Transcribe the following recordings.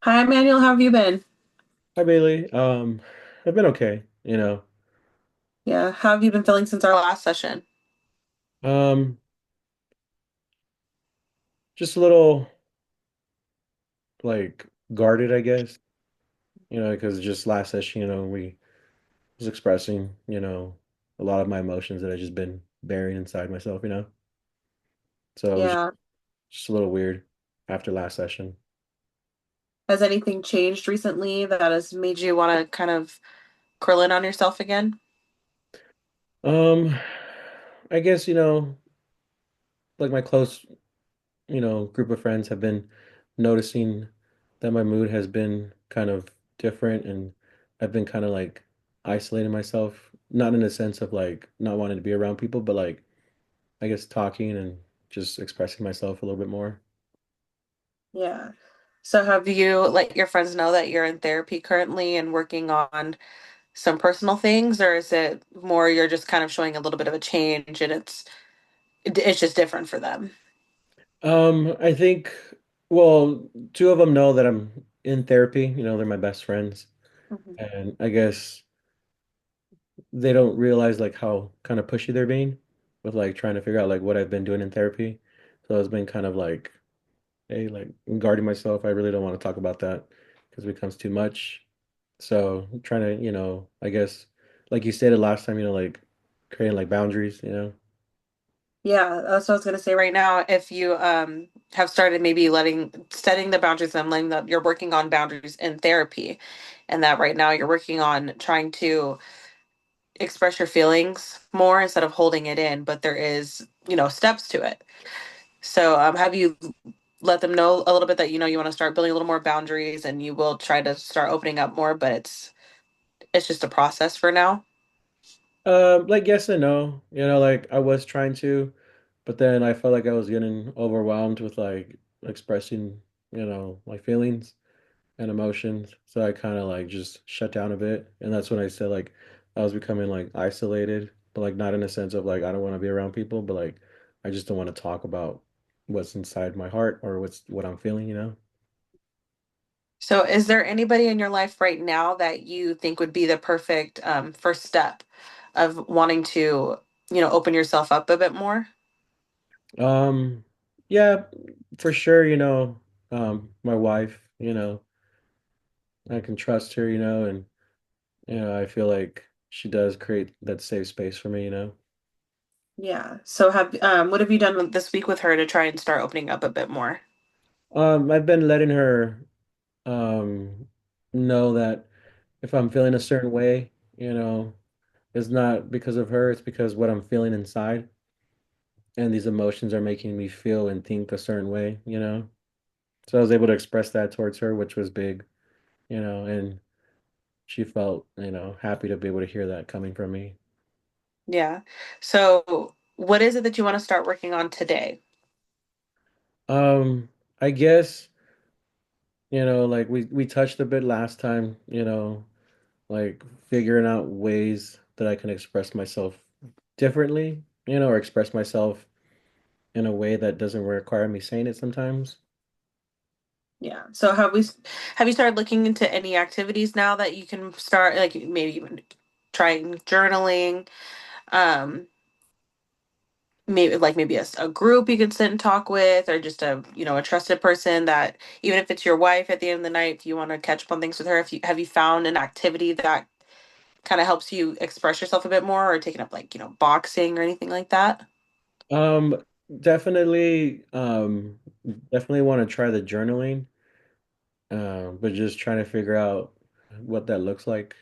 Hi, Manuel. How have you been? Hi Bailey. I've been okay, Yeah, how have you been feeling since our last session? Um, just a little like guarded, I guess. Because just last session, we was expressing, a lot of my emotions that I just been burying inside myself. So it was Yeah. just a little weird after last session. Has anything changed recently that has made you want to kind of curl in on yourself again? Um, I guess, like my close, group of friends have been noticing that my mood has been kind of different and I've been kind of like isolating myself, not in a sense of like not wanting to be around people, but like I guess talking and just expressing myself a little bit more. Yeah. So have you let your friends know that you're in therapy currently and working on some personal things, or is it more you're just kind of showing a little bit of a change and it's just different for them? I think, well, two of them know that I'm in therapy, they're my best friends. Mhm. And I guess they don't realize like how kind of pushy they're being with like trying to figure out like what I've been doing in therapy. So it's been kind of like, hey, like I'm guarding myself. I really don't want to talk about that because it becomes too much. So I'm trying to, I guess, like you stated last time, like creating like boundaries. Yeah, that's what I was gonna say right now. If you have started maybe setting the boundaries and letting that you're working on boundaries in therapy, and that right now you're working on trying to express your feelings more instead of holding it in, but there is, steps to it. So have you let them know a little bit that you want to start building a little more boundaries and you will try to start opening up more, but it's just a process for now? Like yes and no. Like I was trying to, but then I felt like I was getting overwhelmed with like expressing, my feelings and emotions. So I kind of like just shut down a bit. And that's when I said like I was becoming like isolated, but like not in a sense of like I don't want to be around people, but like I just don't want to talk about what's inside my heart or what I'm feeling. So is there anybody in your life right now that you think would be the perfect first step of wanting to, open yourself up a bit more? Um yeah, for sure, my wife, I can trust her, and I feel like she does create that safe space for me. Yeah. So what have you done this week with her to try and start opening up a bit more? I've been letting her um know that if I'm feeling a certain way, it's not because of her, it's because what I'm feeling inside and these emotions are making me feel and think a certain way. So I was able to express that towards her, which was big, and she felt, happy to be able to hear that coming from me. Yeah. So what is it that you want to start working on today? Um, I guess, like we touched a bit last time, like figuring out ways that I can express myself differently, or express myself in a way that doesn't require me saying it sometimes. Yeah. So have you started looking into any activities now that you can start, like maybe even trying journaling? Um, maybe a group you can sit and talk with, or just a trusted person that even if it's your wife at the end of the night, if you want to catch up on things with her, if you have you found an activity that kind of helps you express yourself a bit more, or taking up like boxing or anything like that? Um, definitely, definitely want to try the journaling, but just trying to figure out what that looks like.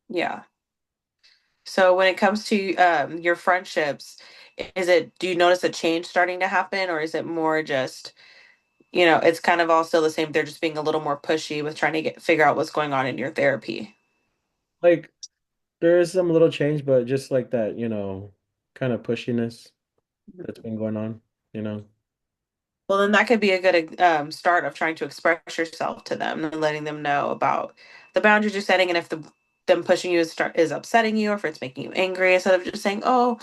Yeah. So when it comes to your friendships, do you notice a change starting to happen, or is it more just, it's kind of all still the same, they're just being a little more pushy with trying to figure out what's going on in your therapy? Like there is some little change, but just like that, kind of pushiness that's been going on. Well, then that could be a good start of trying to express yourself to them and letting them know about the boundaries you're setting, and if them pushing you is upsetting you, or if it's making you angry, instead of just saying, "Oh,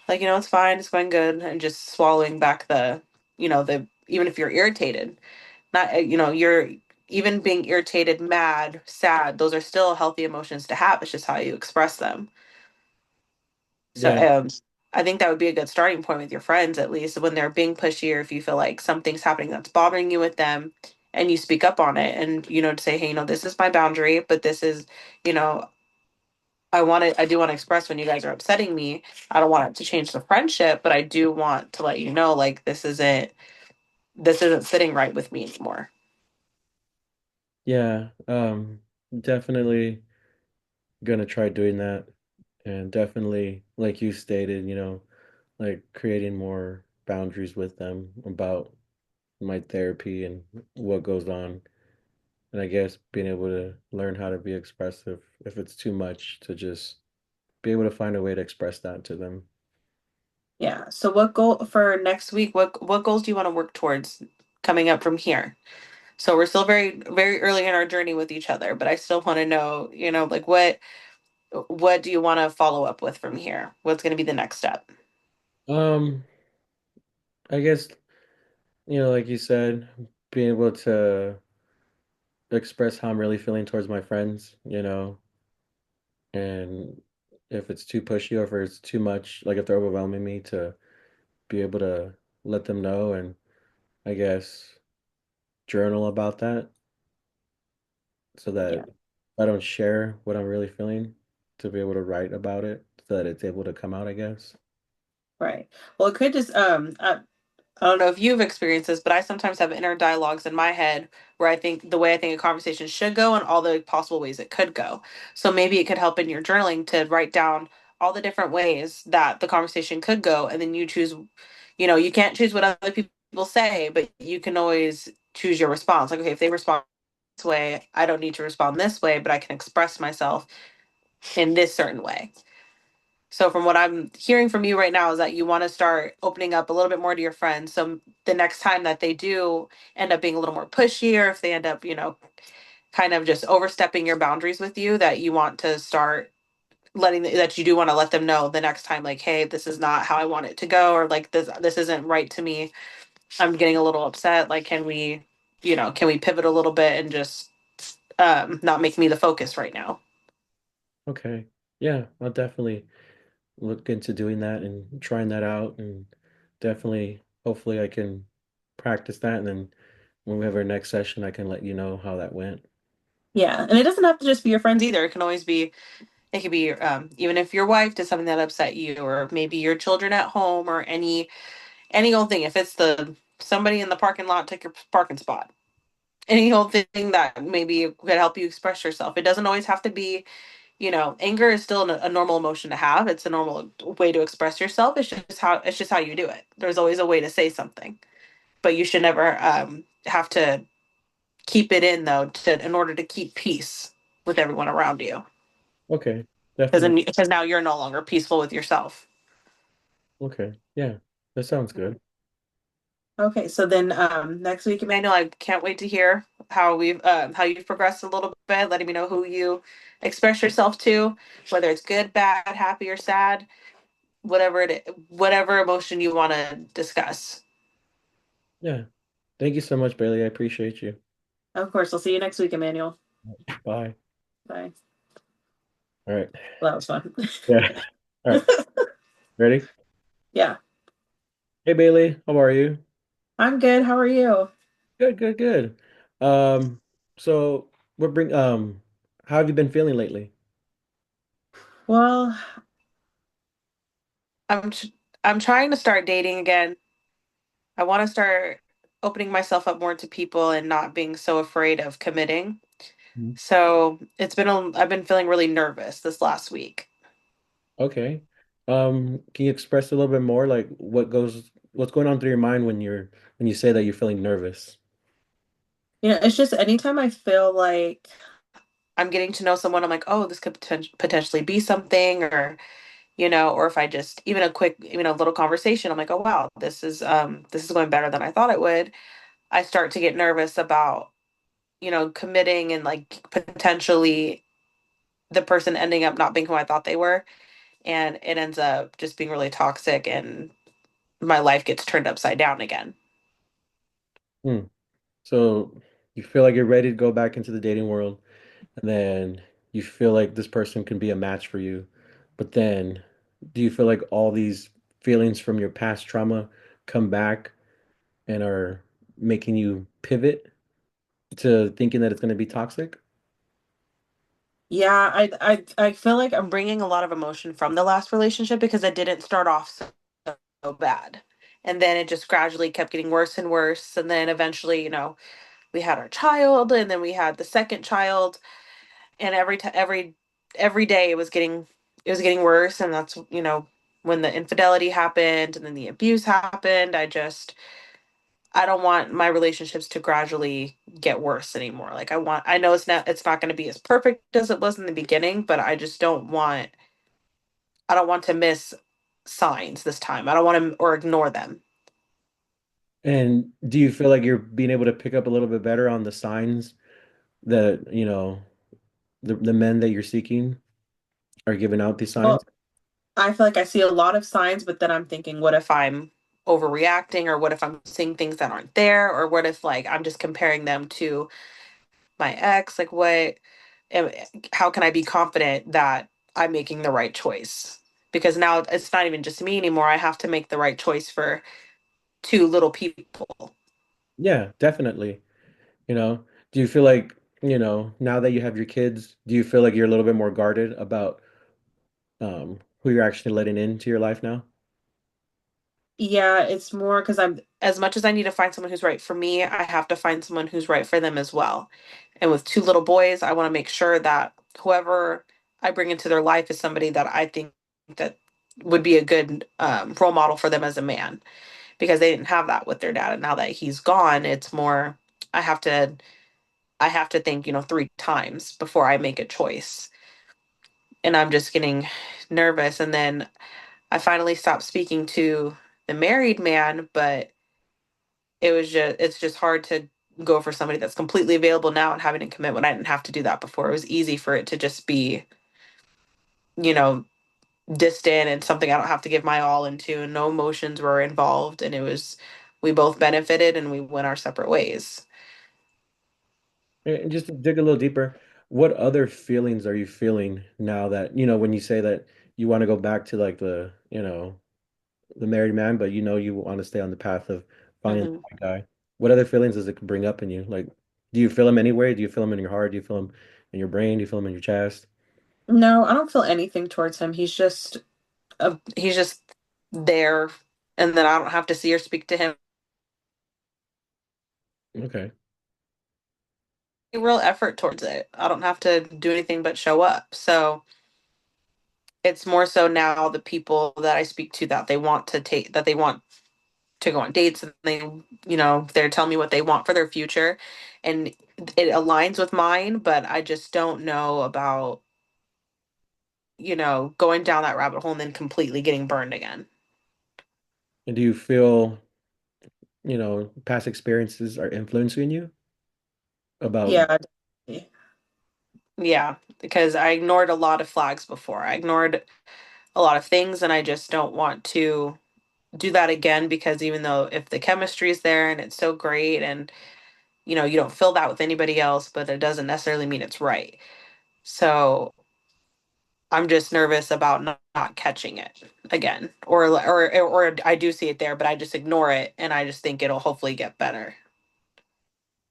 like it's fine, it's going good," and just swallowing back the even if you're irritated, Not, you're even being irritated, mad, sad, those are still healthy emotions to have. It's just how you express them. So Yeah. I think that would be a good starting point with your friends, at least when they're being pushy, or if you feel like something's happening that's bothering you with them, and you speak up on it, and to say, hey, this is my boundary, but this is, you know, I do want to express when you guys are upsetting me. I don't want it to change the friendship, but I do want to let you know, like, this isn't sitting right with me anymore. Yeah. Definitely gonna try doing that. And definitely, like you stated, like creating more boundaries with them about my therapy and what goes on. And I guess being able to learn how to be expressive if it's too much to just be able to find a way to express that to them. Yeah. So what goal for next week? What goals do you want to work towards coming up from here? So we're still very very early in our journey with each other, but I still want to know, like what do you want to follow up with from here? What's going to be the next step? Um, I guess, like you said, being able to express how I'm really feeling towards my friends, and if it's too pushy or if it's too much, like if they're overwhelming me, to be able to let them know and I guess journal about that so Yeah. that I don't share what I'm really feeling, to be able to write about it so that it's able to come out, I guess. Right. Well, it could just I don't know if you've experienced this, but I sometimes have inner dialogues in my head where I think the way I think a conversation should go and all the possible ways it could go. So maybe it could help in your journaling to write down all the different ways that the conversation could go, and then you choose, you can't choose what other people say, but you can always choose your response. Like, okay, if they respond this way, I don't need to respond this way, but I can express myself in this certain way. So from what I'm hearing from you right now is that you want to start opening up a little bit more to your friends. So the next time that they do end up being a little more pushy, or if they end up, kind of just overstepping your boundaries with you, that you want to start that you do want to let them know the next time, like, hey, this is not how I want it to go, or like this isn't right to me. I'm getting a little upset. Like, can we pivot a little bit and just not make me the focus right now? Okay. Yeah, I'll definitely look into doing that and trying that out and definitely hopefully I can practice that and then when we have our next session I can let you know how that went. Yeah, and it doesn't have to just be your friends either. It can always be It could be even if your wife did something that upset you, or maybe your children at home, or any old thing. If it's the somebody in the parking lot took your parking spot, any old thing that maybe could help you express yourself. It doesn't always have to be. Anger is still a normal emotion to have. It's a normal way to express yourself. It's just how you do it. There's always a way to say something, but you should never have to keep it in though, in order to keep peace with everyone around you. Okay. Because Definitely. because now you're no longer peaceful with yourself. Okay. Yeah. That sounds good. Okay, so then next week, Emmanuel, I can't wait to hear how you've progressed a little bit, letting me know who you express yourself to, whether it's good, bad, happy, or sad, whatever emotion you want to discuss. Yeah. Thank you so much, Bailey. I appreciate you. Of course, I'll see you next week, Emmanuel. Bye. Bye. All right. Well, that was fun. Yeah. All right. Ready? Yeah, Hey Bailey, how are you? I'm good. How are you? Good, good, good. Um, so how have you been feeling lately? Well, I'm trying to start dating again. I want to start opening myself up more to people and not being so afraid of committing. Mhm. So I've been feeling really nervous this last week. Okay. Can you express a little bit more, like what's going on through your mind when you say that you're feeling nervous? It's just anytime I feel like I'm getting to know someone, I'm like, oh, this could potentially be something, or if I just even a quick, little conversation, I'm like, oh wow, this is going better than I thought it would. I start to get nervous about, committing and like potentially the person ending up not being who I thought they were, and it ends up just being really toxic, and my life gets turned upside down again. Hmm. So you feel like you're ready to go back into the dating world, and then you feel like this person can be a match for you. But then do you feel like all these feelings from your past trauma come back and are making you pivot to thinking that it's going to be toxic? Yeah, I feel like I'm bringing a lot of emotion from the last relationship because it didn't start off so bad. And then it just gradually kept getting worse and worse. And then eventually, we had our child and then we had the second child. And every day it was getting worse. And that's, when the infidelity happened and then the abuse happened, I don't want my relationships to gradually get worse anymore. Like I know it's not going to be as perfect as it was in the beginning, but I don't want to miss signs this time. I don't want to or ignore them. And do you feel like you're being able to pick up a little bit better on the signs that, the men that you're seeking are giving out these signs? Well, I feel like I see a lot of signs, but then I'm thinking, what if I'm overreacting, or what if I'm seeing things that aren't there, or what if like I'm just comparing them to my ex? Like am- how can I be confident that I'm making the right choice? Because now it's not even just me anymore. I have to make the right choice for two little people. Yeah, definitely. Do you feel like, now that you have your kids, do you feel like you're a little bit more guarded about who you're actually letting into your life now? Yeah, it's more because I'm as much as I need to find someone who's right for me, I have to find someone who's right for them as well. And with two little boys, I want to make sure that whoever I bring into their life is somebody that I think that would be a good role model for them as a man, because they didn't have that with their dad, and now that he's gone, it's more I have to I have to think, three times before I make a choice. And I'm just getting nervous. And then I finally stopped speaking to the married man, but it's just hard to go for somebody that's completely available now and having to commit when I didn't have to do that before. It was easy for it to just be, you know, distant and something I don't have to give my all into, and no emotions were involved, and we both benefited and we went our separate ways. And just to dig a little deeper, what other feelings are you feeling now that, when you say that you want to go back to like the married man, but you want to stay on the path of finding the Hmm. right guy? What other feelings does it bring up in you? Like, do you feel them anywhere? Do you feel them in your heart? Do you feel them in your brain? Do you feel them in your chest? No, I don't feel anything towards him. He's just there, and then I don't have to see or speak to him. Okay. Real effort towards it. I don't have to do anything but show up. So it's more so now the people that I speak to that they want to go on dates, and they're telling me what they want for their future, and it aligns with mine, but I just don't know about, going down that rabbit hole and then completely getting burned again. And do you feel, past experiences are influencing you about? Yeah. Yeah, because I ignored a lot of flags before. I ignored a lot of things, and I just don't want to do that again, because even though if the chemistry is there and it's so great, and you don't feel that with anybody else, but it doesn't necessarily mean it's right. So I'm just nervous about not catching it again, or I do see it there, but I just ignore it, and I just think it'll hopefully get better.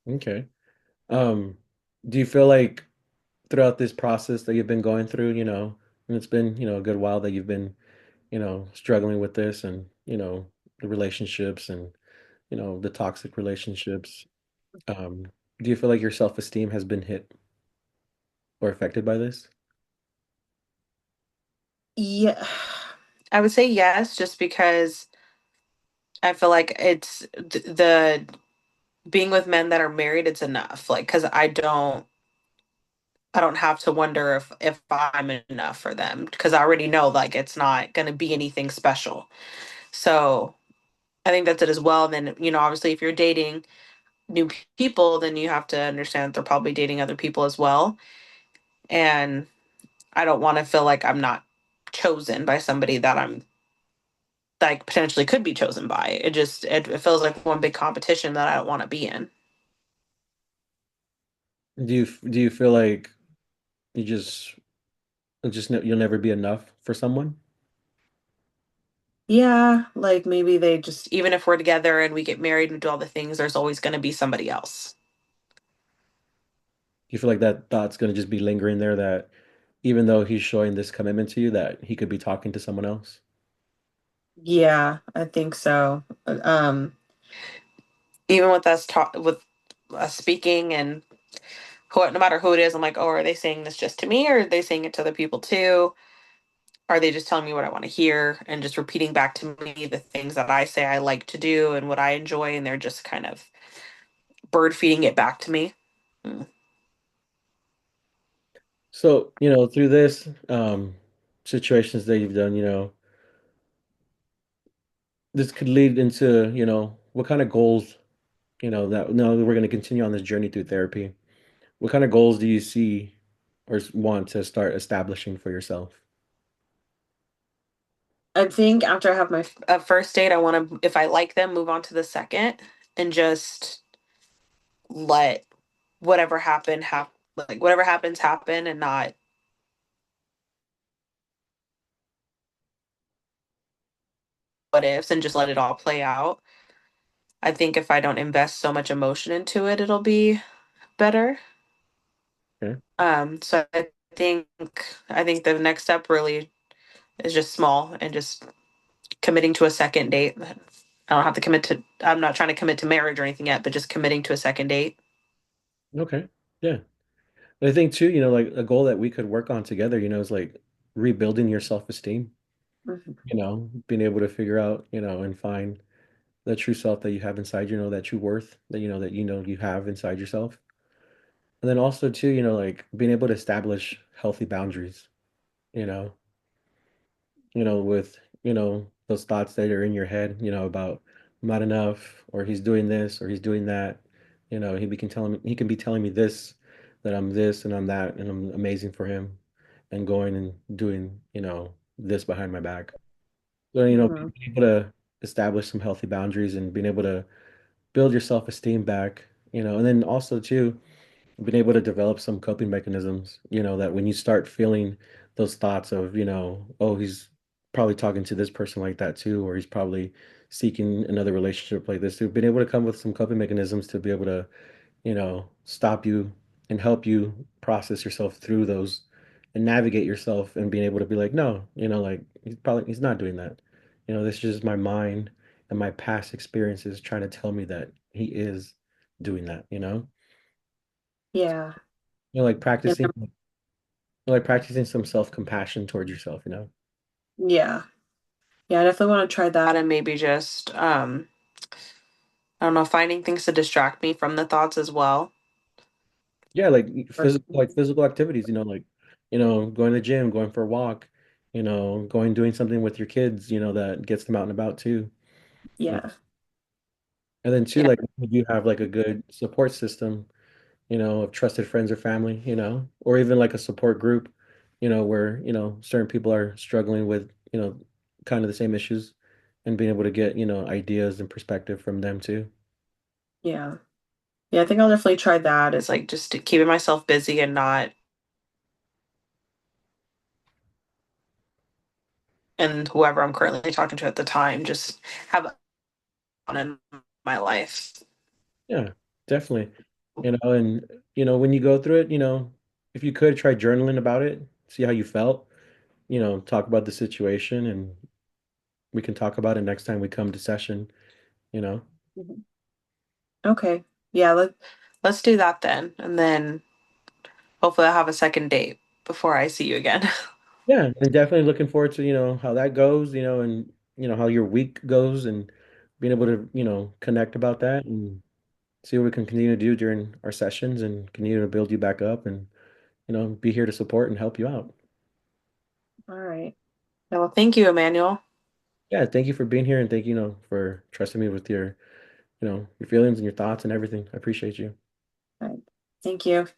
Okay. Um, do you feel like throughout this process that you've been going through, and it's been, a good while that you've been, struggling with this and, the relationships and, the toxic relationships, um, do you feel like your self-esteem has been hit or affected by this? Yeah, I would say yes, just because I feel like it's the being with men that are married, it's enough. Like, because I don't have to wonder if I'm enough for them, because I already know like it's not going to be anything special. So I think that's it as well. And then, obviously, if you're dating new people, then you have to understand that they're probably dating other people as well. And I don't want to feel like I'm not chosen by somebody that I'm like potentially could be chosen by. It feels like one big competition that I don't want to be in. Do you feel like you you'll never be enough for someone? Yeah, like maybe they just, even if we're together and we get married and do all the things, there's always going to be somebody else. Do you feel like that thought's gonna just be lingering there that even though he's showing this commitment to you, that he could be talking to someone else? Yeah, I think so. Even with with us speaking and no matter who it is, I'm like, oh, are they saying this just to me or are they saying it to other people too? Are they just telling me what I want to hear and just repeating back to me the things that I say I like to do and what I enjoy, and they're just kind of bird feeding it back to me? Mm. So, through this situations that you've done, this could lead into, what kind of goals, that no, we're going to continue on this journey through therapy. What kind of goals do you see or want to start establishing for yourself? I think after I have my first date, I want to, if I like them, move on to the second and just let whatever like whatever happens happen and not what ifs, and just let it all play out. I think if I don't invest so much emotion into it, it'll be better. Okay. So think I think the next step really is just small and just committing to a second date. I don't have to commit to, I'm not trying to commit to marriage or anything yet, but just committing to a second date. Okay. Yeah. And I think too, like a goal that we could work on together, is like rebuilding your self-esteem, Mhm. being able to figure out, and find the true self that you have inside, that true worth that you have inside yourself. And then also too, like being able to establish healthy boundaries, you know, with, those thoughts that are in your head, about I'm not enough, or he's doing this, or he's doing that. He can be telling me this, that I'm this and I'm that, and I'm amazing for him, and going and doing, this behind my back. So, Mhm. being able to establish some healthy boundaries and being able to build your self-esteem back, and then also too, been able to develop some coping mechanisms, that when you start feeling those thoughts of, oh, he's probably talking to this person like that too, or he's probably seeking another relationship like this too, been able to come with some coping mechanisms to be able to, stop you and help you process yourself through those and navigate yourself and being able to be like, no, like he's not doing that. This is just my mind and my past experiences trying to tell me that he is doing that, Yeah. like And practicing some self-compassion towards yourself, yeah. Yeah, I definitely want to try that and maybe just I don't know, finding things to distract me from the thoughts as well. Yeah, Or- physical activities, like, going to the gym, going for a walk, going doing something with your kids, that gets them out and about too. You know. Yeah. And then too, Yeah. like if you have like a good support system, of trusted friends or family, or even like a support group, where, certain people are struggling with, kind of the same issues and being able to get, ideas and perspective from them too. Yeah. Yeah, I think I'll definitely try that. It's like just keeping myself busy and not, and whoever I'm currently talking to at the time, just have on in my life. Yeah, definitely. And when you go through it, if you could try journaling about it, see how you felt, talk about the situation and we can talk about it next time we come to session, you know. Mhm. Okay. Yeah, let's do that then. And then hopefully I'll have a second date before I see you again. Yeah, and definitely looking forward to, how that goes, and how your week goes and being able to, connect about that and see what we can continue to do during our sessions and continue to build you back up and, be here to support and help you out. All right. Yeah, well, thank you, Emmanuel. Yeah, thank you for being here and thank you, for trusting me with your feelings and your thoughts and everything. I appreciate you. All right. Thank you.